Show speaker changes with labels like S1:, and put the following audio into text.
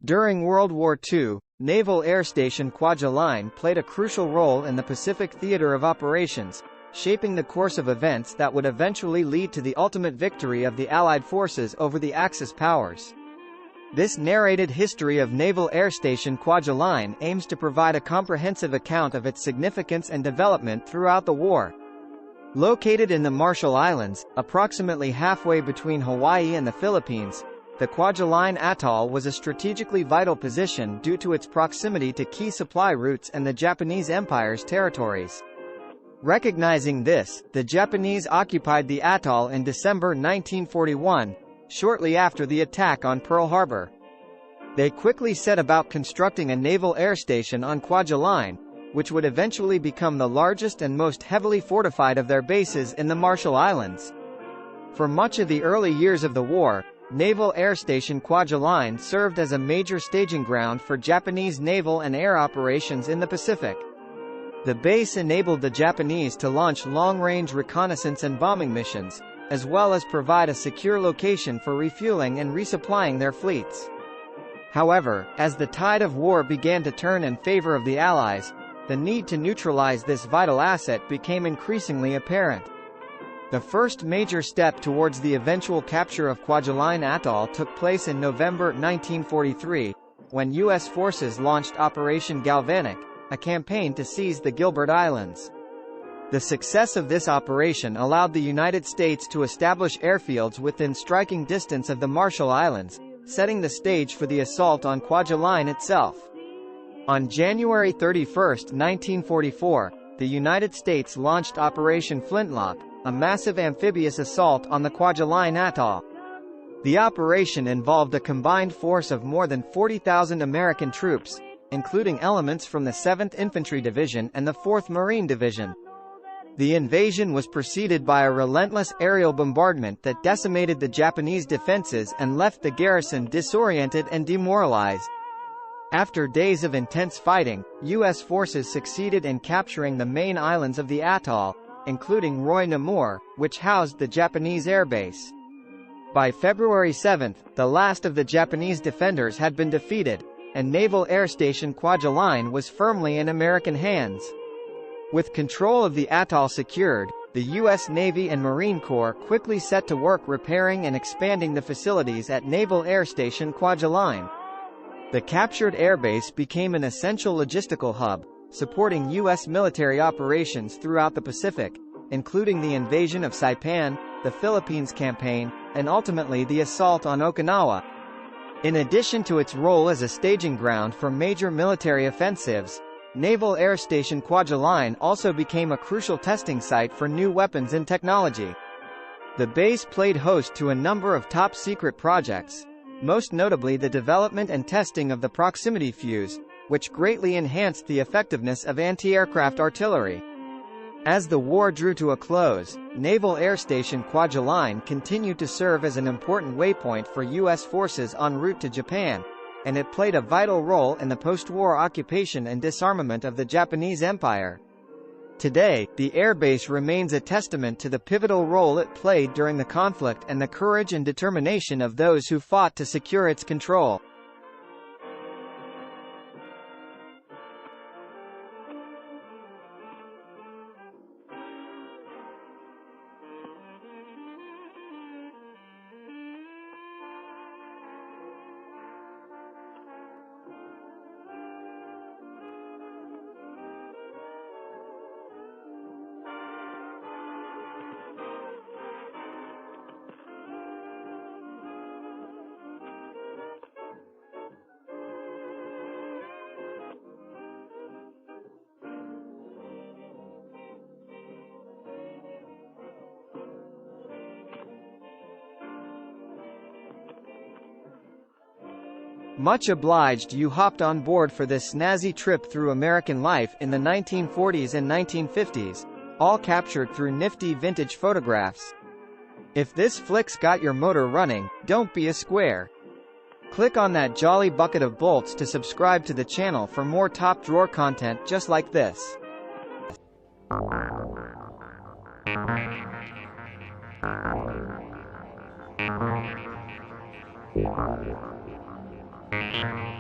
S1: During World War II, Naval Air Station Kwajalein played a crucial role in the Pacific theater of operations, shaping the course of events that would eventually lead to the ultimate victory of the Allied forces over the Axis powers. This narrated history of Naval Air Station Kwajalein aims to provide a comprehensive account of its significance and development throughout the war. Located in the Marshall Islands, approximately halfway between Hawaii and the Philippines, the Kwajalein Atoll was a strategically vital position due to its proximity to key supply routes and the Japanese Empire's territories. Recognizing this, the Japanese occupied the atoll in December 1941, shortly after the attack on Pearl Harbor. They quickly set about constructing a naval air station on Kwajalein, which would eventually become the largest and most heavily fortified of their bases in the Marshall Islands. For much of the early years of the war, Naval Air Station Kwajalein served as a major staging ground for Japanese naval and air operations in the Pacific. The base enabled the Japanese to launch long-range reconnaissance and bombing missions, as well as provide a secure location for refueling and resupplying their fleets. However, as the tide of war began to turn in favor of the Allies, the need to neutralize this vital asset became increasingly apparent. The first major step towards the eventual capture of Kwajalein Atoll took place in November 1943, when U.S. forces launched Operation Galvanic, a campaign to seize the Gilbert Islands. The success of this operation allowed the United States to establish airfields within striking distance of the Marshall Islands, setting the stage for the assault on Kwajalein itself. On January 31, 1944, the United States launched Operation Flintlock, a massive amphibious assault on the Kwajalein Atoll. The operation involved a combined force of more than 40,000 American troops, including elements from the 7th Infantry Division and the 4th Marine Division. The invasion was preceded by a relentless aerial bombardment that decimated the Japanese defenses and left the garrison disoriented and demoralized. After days of intense fighting, U.S. forces succeeded in capturing the main islands of the atoll, including Roy Namur, which housed the Japanese airbase. By February 7, the last of the Japanese defenders had been defeated, and Naval Air Station Kwajalein was firmly in American hands. With control of the atoll secured, the U.S. Navy and Marine Corps quickly set to work repairing and expanding the facilities at Naval Air Station Kwajalein. The captured airbase became an essential logistical hub, supporting U.S. military operations throughout the Pacific, including the invasion of Saipan, the Philippines campaign, and ultimately the assault on Okinawa. In addition to its role as a staging ground for major military offensives, Naval Air Station Kwajalein also became a crucial testing site for new weapons and technology. The base played host to a number of top-secret projects, most notably the development and testing of the proximity fuse, which greatly enhanced the effectiveness of anti-aircraft artillery. As the war drew to a close, Naval Air Station Kwajalein continued to serve as an important waypoint for U.S. forces en route to Japan, and it played a vital role in the post-war occupation and disarmament of the Japanese Empire. Today, the airbase remains a testament to the pivotal role it played during the conflict and the courage and determination of those who fought to secure its control. Much obliged you hopped on board for this snazzy trip through American life in the 1940s and 1950s, all captured through nifty vintage photographs. If this flick's got your motor running, don't be a square. Click on that jolly bucket of bolts to subscribe to the channel for more top drawer content just like this. Yeah.